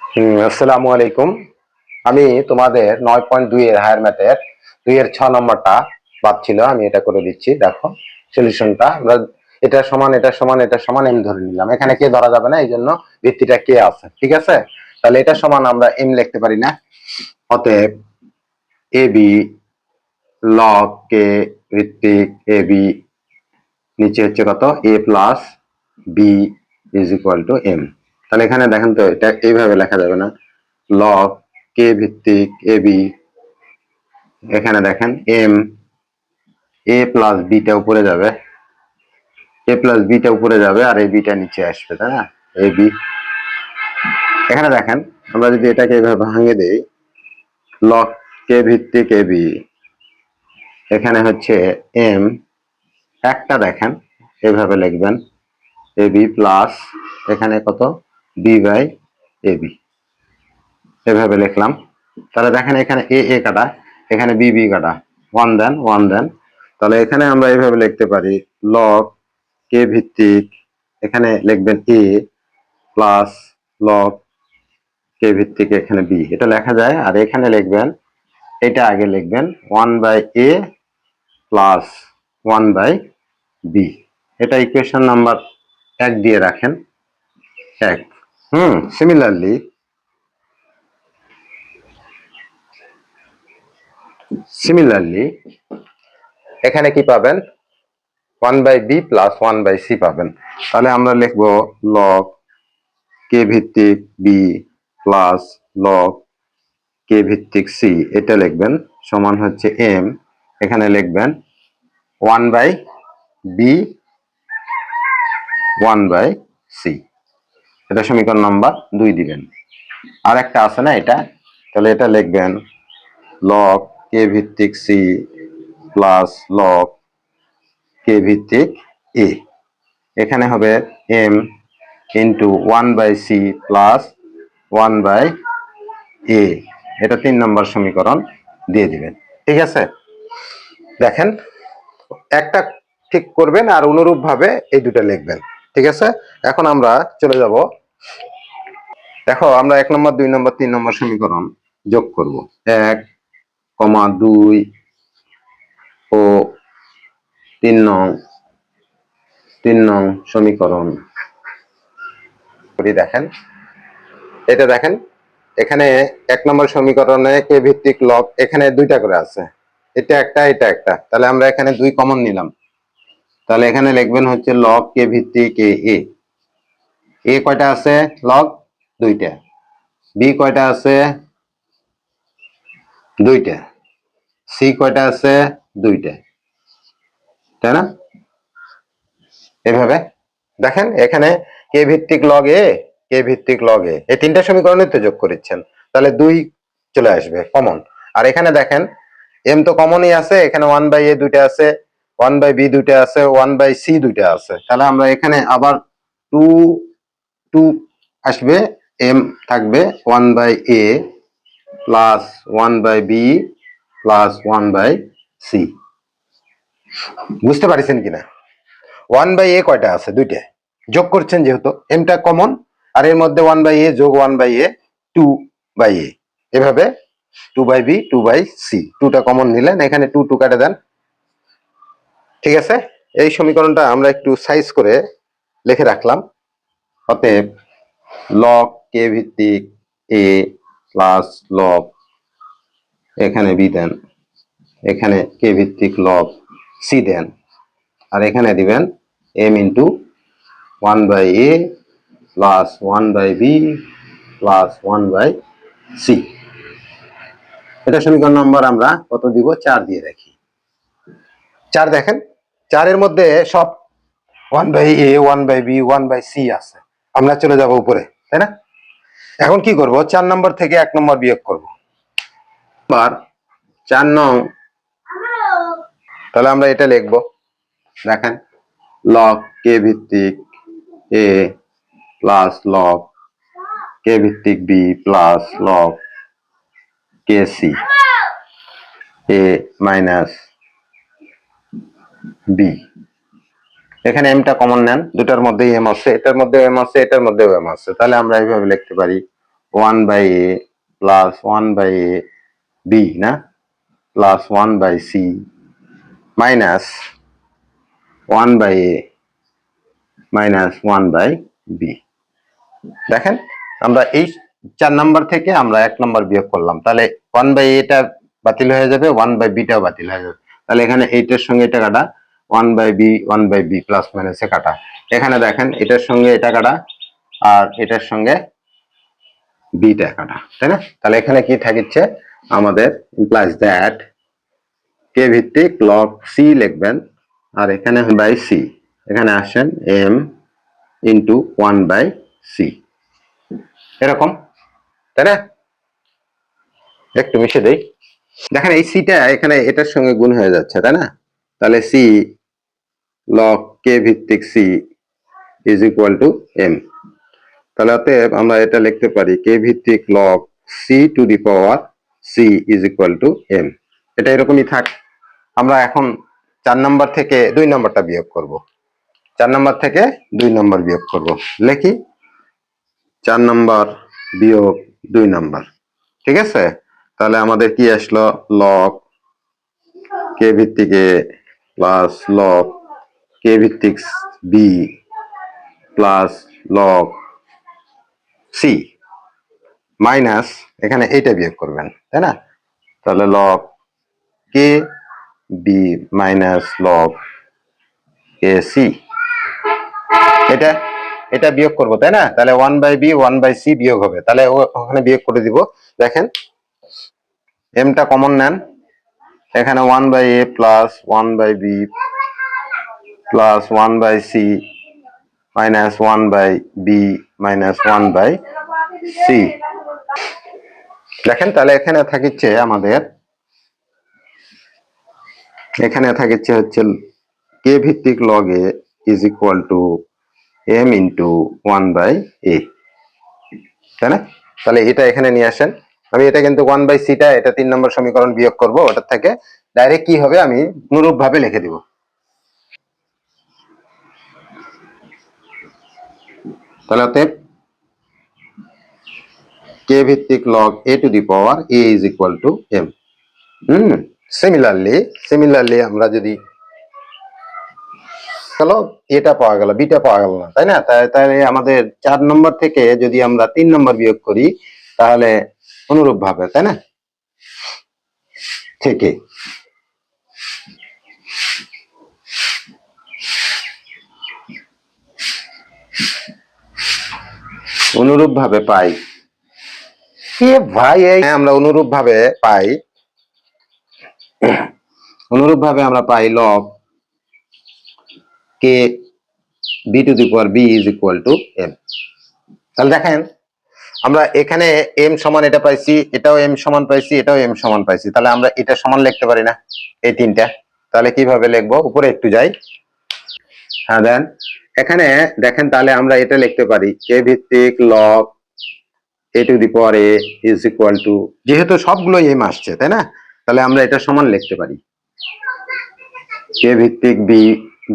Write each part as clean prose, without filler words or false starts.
আসসালামু আলাইকুম। আমি তোমাদের 9.2 এর হায়ার ম্যাথের 2 এর 6 নম্বরটা বাদ ছিল, আমি এটা করে দিচ্ছি। দেখো সলিউশনটা আমরা এটা সমান এটা সমান এটা সমান এম ধরে নিলাম। এখানে কে ধরা যাবে না, এই জন্য ভিত্তিটা কে আছে। ঠিক আছে, তাহলে এটা সমান আমরা এম লিখতে পারি না। অতএব এ বি লগ কে ভিত্তিক এ বি নিচে হচ্ছে কত, A plus B is equal to M. তাহলে এখানে দেখেন তো, এটা এইভাবে লেখা যাবে না, লগ কে ভিত্তিক এ বি, এখানে দেখেন এম, এ প্লাস বিটা উপরে যাবে, এ প্লাস বিটা উপরে যাবে আর এই বিটা নিচে আসবে, তাই না? এ বি, এখানে দেখেন আমরা যদি এটাকে এইভাবে ভাঙে দেই, লগ কে ভিত্তিক এ বি, এখানে হচ্ছে এম, একটা দেখেন এভাবে লিখবেন এ বি প্লাস এখানে কত, বি বাই এ বি, এভাবে লিখলাম। তাহলে দেখেন এখানে এ এ কাটা, এখানে বি বি কাটা, ওয়ান দেন ওয়ান দেন। তাহলে এখানে আমরা এইভাবে লিখতে পারি লগ কে ভিত্তিক, এখানে লিখবেন এ প্লাস লগ কে ভিত্তিক এখানে বি, এটা লেখা যায়। আর এখানে লিখবেন, এটা আগে লিখবেন one by A plus one by B, এটা ইকুয়েশন নাম্বার 1 দিয়ে রাখেন 1। সিমিলারলি এখানে কি পাবেন, 1/b প্লাস 1/c পাবেন। তাহলে আমরা লিখবো লগ কে ভিত্তিক বি প্লাস লগ কে ভিত্তিক সি, এটা লিখবেন সমান হচ্ছে এম, এখানে লিখবেন 1/b 1/c, এটা সমীকরণ নাম্বার 2 দিবেন। আর একটা আছে না এটা, তাহলে এটা লিখবেন লগ কে ভিত্তিক সি প্লাস লগ কে ভিত্তিক এ, এখানে হবে M into 1/c plus 1/a, এটা 3 নম্বর সমীকরণ দিয়ে দিবেন। ঠিক আছে, দেখেন একটা ঠিক করবেন আর অনুরূপ ভাবে এই দুটো লিখবেন। ঠিক আছে, এখন আমরা চলে যাব, দেখো আমরা 1 নম্বর 2 নম্বর 3 নম্বর সমীকরণ যোগ করব। 1,2 ও 3 নং সমীকরণ করি। দেখেন এটা দেখেন, এখানে 1 নম্বর সমীকরণে কে ভিত্তিক লগ এখানে দুইটা করে আছে, এটা একটা এটা একটা, তাহলে আমরা এখানে 2 কমন নিলাম। তাহলে এখানে লিখবেন হচ্ছে লগ কে ভিত্তিক এ, এ কয়টা আছে, লগ দুইটা, বি কয়টা আছে, দুইটা, সি কয়টা আছে, দুইটা, তাই না? এভাবে দেখেন এখানে কে ভিত্তিক লগ এ, কে ভিত্তিক লগ এ, এই তিনটা সমীকরণে তো যোগ করেছেন, তাহলে 2 চলে আসবে কমন। আর এখানে দেখেন এম তো কমনই আছে, এখানে 1/a দুইটা আছে, 1/b দুইটা আছে, 1/c দুইটা আছে, তাহলে আমরা এখানে আবার 2 2 আসবে, এম থাকবে 1/a plus 1/b plus 1/c। বুঝতে পারছেন কিনা? 1/a কয়টা আছে, দুইটা, যোগ করছেন যেহেতু এমটা কমন, আর এর মধ্যে 1/a যোগ 1/a 2/a, এভাবে 2/b 2/c, 2টা কমন নিলেন, এখানে 2 2 কাটে দেন। ঠিক আছে, এই সমীকরণটা আমরা একটু সাইজ করে লিখে রাখলাম। অতএব লগ কে ভিত্তিক এ প্লাস লগ, এখানে বি দেন, এখানে কে ভিত্তিক লগ সি দেন, আর এখানে দিবেন M into 1/a plus 1/b plus 1/c, এটা সমীকরণ নম্বর আমরা কত দিব, 4 দিয়ে রাখি। 4 দেখেন, 4 এর মধ্যে সব 1/a 1/b 1/c আছে, আমরা চলে যাব উপরে, তাই না? এখন কি করব, 4 নম্বর থেকে 1 নম্বর বিয়োগ করব। আর 4 নং, তাহলে আমরা এটা লিখব, দেখেন লগ কে ভিত্তিক এ প্লাস লগ কে ভিত্তিক B plus log K C এ মাইনাস বি, এখানে এমটা কমন নেন, দুটার মধ্যেই এম আছে, এটার মধ্যে এম আছে, এটার মধ্যেও এম আছে, তাহলে আমরা এইভাবে লিখতে পারি 1/a প্লাস 1/a বি না, plus 1/c minus 1/a minus 1/b। দেখেন আমরা এই 4 নাম্বার থেকে আমরা 1 নাম্বার বিয়োগ করলাম, তাহলে 1/a টা বাতিল হয়ে যাবে, 1/b টাও বাতিল হয়ে যাবে। তাহলে এখানে এইটার সঙ্গে এটা কাটা, 1/b প্লাস মাইনাসে কাটা। এখানে দেখেন এটার সঙ্গে এটা কাটা আর এটার সঙ্গে বিটা কাটা, তাই না? তাহলে এখানে কি থাকছে আমাদের, ইমপ্লাইজ দ্যাট কে ভিত্তিক লগ সি লিখবেন আর এখানে বাই সি, এখানে আসেন এম ইন্টু 1/c, এরকম, তাই না? একটু মিশে দেই। দেখেন এই সিটা এখানে এটার সঙ্গে গুণ হয়ে যাচ্ছে, তাই না? তাহলে সি লগ কে ভিত্তিক C is equal to M. তাহলে অতএব আমরা এটা লিখতে পারি কে ভিত্তিক log C to the power C is equal to M. এটা এরকমই থাক। আমরা এখন 4 নাম্বার থেকে 2 নাম্বারটা বিয়োগ করব। 4 নাম্বার থেকে 2 নাম্বার বিয়োগ করব। লিখি 4 নাম্বার বিয়োগ 2 নাম্বার, ঠিক আছে? তাহলে আমাদের কি আসলো, লগ কে ভিত্তিক এ প্লাস লগ কে ভিত্তিক B plus log C minus এখানে এইটা বিয়োগ করবেন, তাই না? তাহলে log K B minus log K C, এটা এটা বিয়োগ করব, তাই না? তাহলে 1/b 1/c বিয়োগ হবে, তাহলে ওখানে বিয়োগ করে দিব। দেখেন এমটা কমন নেন, এখানে 1/a plus 1/b plus 1/c minus 1/b minus 1/c। দেখেন তাহলে এখানে থাকছে আমাদের, এখানে থাকছে হচ্ছে কে ভিত্তিক log A is equal to M into 1/a, তাই না? তাহলে এটা এখানে নিয়ে আসেন। আমি এটা কিন্তু 1/c টা, এটা 3 নম্বর সমীকরণ বিয়োগ করব, ওটার থেকে ডাইরেক্ট কি হবে আমি অনুরূপ ভাবে লিখে দিব। তাহলে অতএব কে ভিত্তিক log A to the power A is equal to M. Similarly আমরা যদি, চলো এটা পাওয়া গেল, বিটা পাওয়া গেল না, তাই না? তাহলে আমাদের 4 নম্বর থেকে যদি আমরা 3 নম্বর বিয়োগ করি তাহলে অনুরূপ ভাবে, তাই না? থেকে অনুরূপ ভাবে পাই কি ভাই, আমরা অনুরূপ ভাবে পাই, অনুরূপ ভাবে আমরা পাই log K B to the power B is equal to M. তাহলে দেখেন আমরা এখানে এম সমান এটা পাইছি, এটাও এম সমান পাইছি, এটাও এম সমান পাইছি, তাহলে আমরা এটা সমান লিখতে পারি না এই তিনটা? তাহলে কিভাবে লিখবো, উপরে একটু যাই। হ্যাঁ দেন এখানে দেখেন, তাহলে আমরা এটা লিখতে পারি কে ভিত্তিক log A to the power A is equal two, যেহেতু সবগুলো এম আসছে, তাই না? তাহলে আমরা এটা সমান লিখতে পারি কে ভিত্তিক B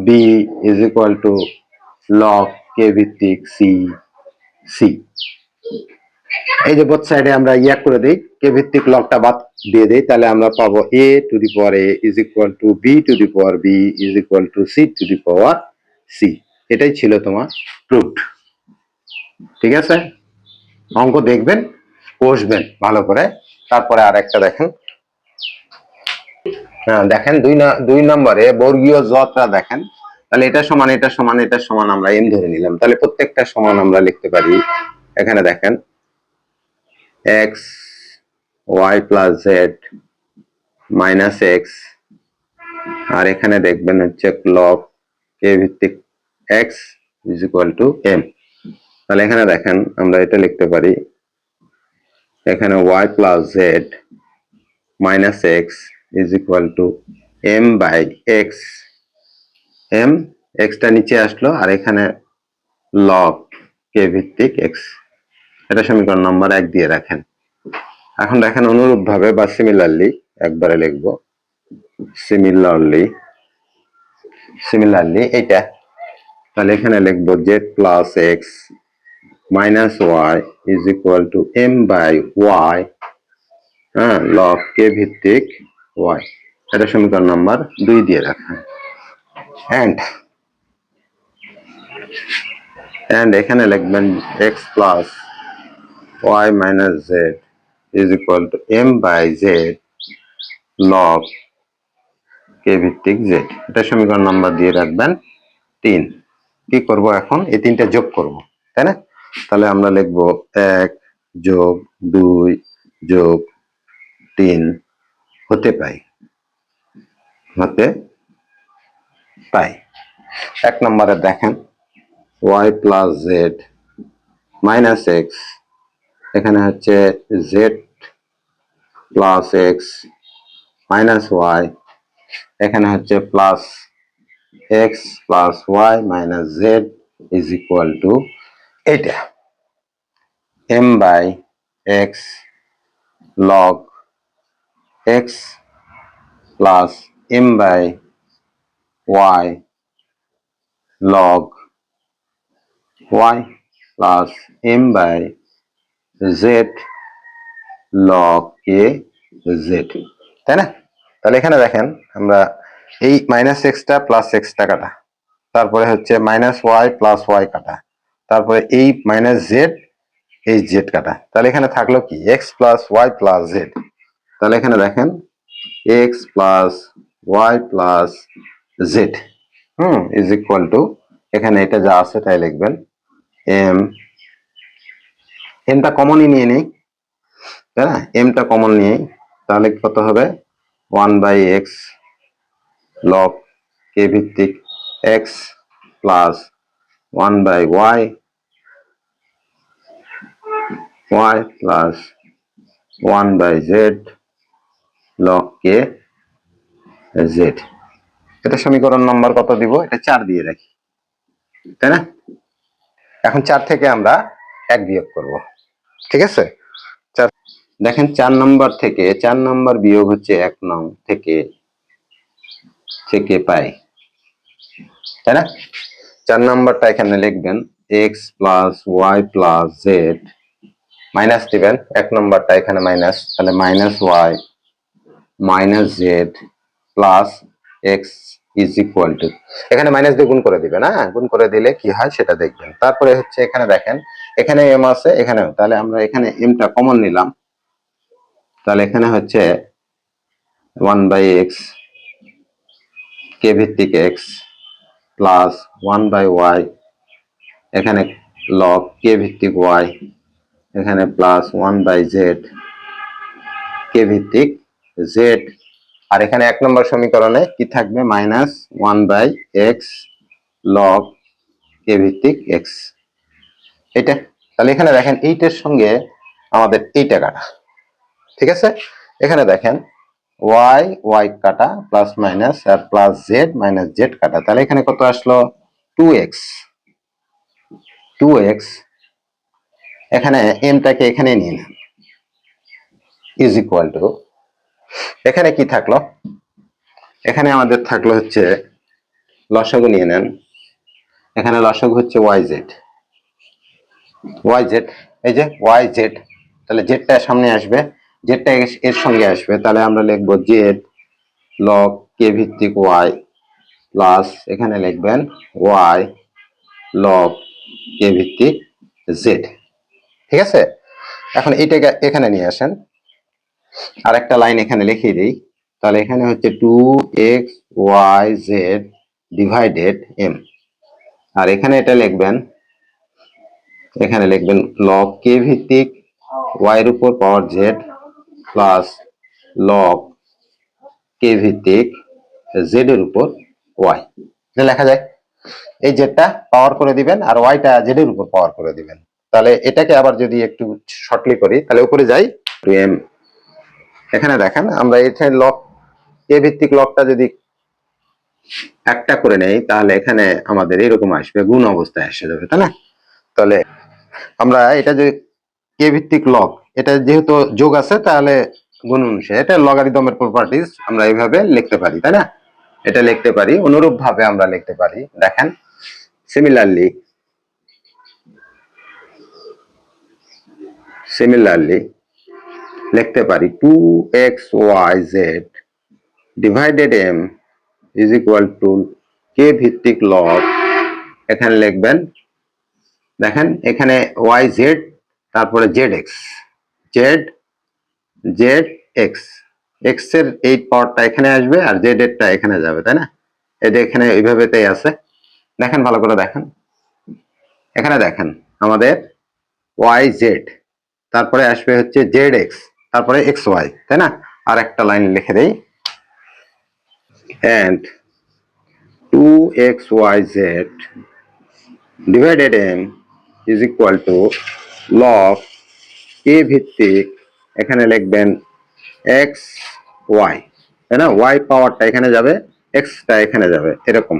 B is equal to log K ভিত্তিক সি সি। এই যে বোথ সাইডে আমরা ইয়া করে দিই, কে ভিত্তিক লগটা বাদ দিয়ে দিই, তাহলে আমরা পাবো A to the power A is equal to B to the power B is equal to C to the power C. এটাই ছিল তোমার প্রুফ, ঠিক আছে? অঙ্ক দেখবেন, কষবেন ভালো করে, তারপরে আর একটা দেখেন। হ্যাঁ দেখেন 2 নম্বরে বর্গীয় জটা দেখেন, তাহলে এটা সমান এটা সমান এটা সমান আমরা এম ধরে নিলাম, তাহলে প্রত্যেকটা সমান আমরা লিখতে পারি। এখানে দেখেন X Y plus Z minus X, আর এখানে দেখবেন হচ্ছে লগ কে ভিত্তিক X is equal to M. তাহলে এখানে দেখেন আমরা এটা লিখতে পারি, এখানে Y plus Z minus X is equal to M by X, M এক্সটা নিচে আসলো আর এখানে লগ কে ভিত্তিক এক্স, এটা সমীকরণ নম্বর 1 দিয়ে রাখেন। এখন দেখেন অনুরূপ ভাবে বা সিমিলারলি একবারে লিখবো, সিমিলারলি এটা, তাহলে এখানে লিখবো Z plus X minus Y is equal to M by Y, হ্যাঁ, লগ কে ভিত্তিক ওয়াই। এটা সমীকরণ নাম্বার 2 দিয়ে রাখা। এন্ড এখানে লিখবেন X plus Y minus Z is equal to M by Z log K ভিত্তিক জেড। এটা সমীকরণ নাম্বার দিয়ে রাখবেন 3। কি করব এখন? এই তিনটা যোগ করব, তাই না? তাহলে আমরা লিখব 1 যোগ 2 যোগ 3 হতে পাই। 1 নম্বরে দেখেন y plus Z minus X, এখানে হচ্ছে Z plus X minus Y, এখানে হচ্ছে plus X plus Y minus Z is equal to এটা M by X log X plus M by Y log Y plus M by Z log K Z, তাই না? তাহলে এখানে দেখেন আমরা এই মাইনাস এক্সটা প্লাস এক্সটা কাটা, তারপরে হচ্ছে মাইনাস ওয়াই প্লাস ওয়াই কাটা, তারপরে এই মাইনাস জেড এই জেড কাটা। তাহলে এখানে থাকলো কি X plus Y plus Z. তাহলে এখানে দেখেন X plus Y plus Z is equal to, এখানে এটা যা আছে তাই লিখবেন এমটা কমনই নিয়ে নেই, তাই না? এমটা কমন নিয়ে তাহলে কত হবে 1/x লগ কে ভিত্তিক x plus 1/y y plus 1/z log K z। এটা সমীকরণ নম্বর কত দিব? এটা 4 দিয়ে রাখি, তাই না? এখন 4 থেকে আমরা 1 বিয়োগ করব, ঠিক আছে? দেখেন 4 নম্বর থেকে 4 নম্বর বিয়োগ হচ্ছে 1 নং থেকে পাই, তাই না? 4 নম্বরটা এখানে লিখবেন X plus Y plus Z minus দিবেন, 1 নম্বরটা এখানে মাইনাস, তাহলে minus Y minus Z plus X is equal to, এখানে মাইনাস দিয়ে গুণ করে দিবেন, হ্যাঁ, গুণ করে দিলে কি হয় সেটা দেখবেন। তারপরে হচ্ছে এখানে দেখেন এখানে এম আছে এখানেও, তাহলে আমরা এখানে এমটা কমন নিলাম, তাহলে এখানে হচ্ছে 1/x কে ভিত্তিক x প্লাস 1/y, এখানে লগ কে ভিত্তিক y, এখানে প্লাস 1/z কে ভিত্তিক z, আর এখানে 1 নম্বর সমীকরণে কি থাকবে মাইনাস 1/x লগ কে ভিত্তিক x। এটা তাহলে এখানে দেখেন এইটার সঙ্গে আমাদের এইটা কাটা, ঠিক আছে? এখানে দেখেন y কাটা প্লাস মাইনাস আর প্লাস z মাইনাস z কাটা, তাহলে এখানে কত আসলো 2x এখানে এমটাকে এখানে নিয়ে নেন ইজ ইকুয়াল টু, এখানে কি থাকলো? এখানে আমাদের থাকলো হচ্ছে লসাগু নিয়ে নেন, এখানে লসাগু হচ্ছে yz, এই যে yz, তাহলে জেডটা সামনে আসবে, জেডটা এর সঙ্গে আসবে, তাহলে আমরা লিখবো জেড লগ কে ভিত্তিক y প্লাস এখানে লিখবেন y লগ কে ভিত্তিক z, ঠিক আছে? এখন এইটাকে এখানে নিয়ে আসেন, আর একটা লাইন এখানে লিখিয়ে দিই, তাহলে এখানে হচ্ছে 2xyz ডিভাইডেড m, আর এখানে এটা লিখবেন, এখানে লিখবেন লগ কে ভিত্তিক y এর উপর পাওয়ার z প্লাস লগ কে ভিত্তিক z এর উপর y। এটা লেখা যায়, এই জেডটা পাওয়ার করে দিবেন আর ওয়াইটা জেড এর উপর পাওয়ার করে দিবেন। তাহলে এটাকে আবার যদি একটু শর্টলি করি, তাহলে উপরে যাই m, এখানে দেখেন আমরা এখানে লগ কে ভিত্তিক লগটা যদি একটা করে নেই, তাহলে এখানে আমাদের এরকম আসবে, গুণ অবস্থায় এসে যাবে, তাই না? তাহলে আমরা এটা যে কে ভিত্তিক লগ, এটা যেহেতু যোগ আছে তাহলে গুণ অনুসারে এটা লগারিদমের প্রপার্টিজ আমরা এইভাবে লিখতে পারি, তাই না? এটা লিখতে পারি, অনুরূপ ভাবে আমরা লিখতে পারি। দেখেন সিমিলারলি সিমিলারলি লিখতে পারি 2xyz divided m is equal to K ভিত্তিক লব, এখানে লিখবেন, দেখেন এখানে yz তারপরে zx, zx, x এর এই পাওয়ারটা এখানে আসবে আর z এরটা এখানে যাবে, তাই না? এটা এখানে এইভাবেতেই আছে, দেখেন ভালো করে দেখেন, এখানে দেখেন আমাদের yz, তারপরে আসবে হচ্ছে zx, তারপরে xy, তাই না? আর একটা লাইন লিখে দেই, and 2xyz divided m is equal to log a ভিত্তিক, এখানে লিখবেন x y, তাই না? y পাওয়ারটা এখানে যাবে, x টা এখানে যাবে, এরকম,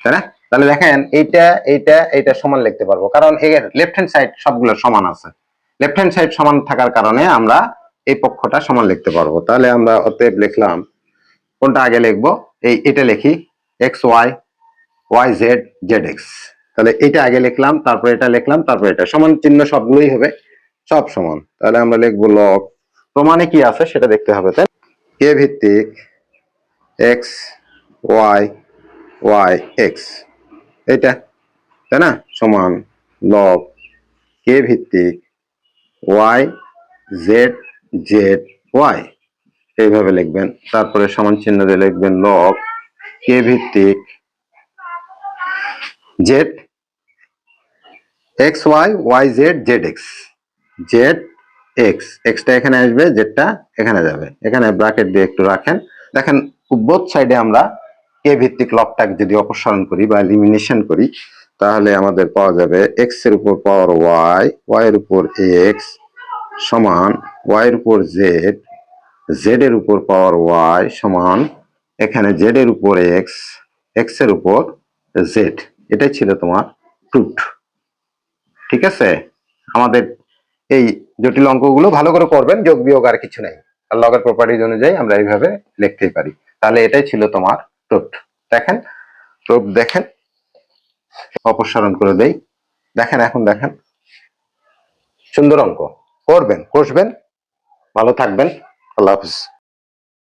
তাই না? তাহলে দেখেন এইটা এইটা এইটা সমান লিখতে পারবো, কারণ এর লেফট হ্যান্ড সাইড সবগুলো সমান আছে। লেফট হ্যান্ড সাইড সমান থাকার কারণে আমরা এই পক্ষটা সমান লিখতে পারবো। তাহলে আমরা অতএব লিখলাম, কোনটা আগে লিখবো, এটা লিখি x y y z z x, তাহলে এটা আগে লিখলাম, তারপর এটা লিখলাম, তারপর এটা, সমান চিহ্ন সবগুলোই হবে, সব সমান। তাহলে আমরা লিখবো লগ, প্রমাণে কি আছে সেটা দেখতে হবে, তাই কে ভিত্তিক x y y x, এটা, তাই না, সমান লগ কে ভিত্তিক y z z y, এইভাবে লিখবেন। তারপরে সমান চিহ্ন দিয়ে লিখবেন লগ কে ভিত্তিক z x y y z z x, z x, x টা এখানে আসবে, z টা এখানে যাবে, এখানে ব্র্যাকেট দিয়ে একটু রাখেন। দেখেন বোথ সাইডে আমরা কে ভিত্তিক লবটাকে যদি অপসারণ করি বা এলিমিনেশন করি, তাহলে আমাদের পাওয়া যাবে x এর উপর পাওয়ার y, y এর উপর x সমান y এর উপর z, z এর উপর পাওয়ার y সমান এখানে z এর উপর x, x এর উপর z। এটাই ছিল তোমার প্রুফ। ঠিক আছে, আমাদের এই জটিল অঙ্কগুলো ভালো করে করবেন, যোগ বিয়োগ আর কিছু নাই, আর লগের প্রপার্টিজ অনুযায়ী আমরা এইভাবে লিখতেই পারি। তাহলে এটাই ছিল তোমার প্রুফ। দেখেন প্রুফ, দেখেন অপসারণ করে দেই, দেখেন এখন দেখেন, সুন্দর অঙ্ক, করবেন, কষবেন, ভালো থাকবেন, আল্লাহ হাফিজ।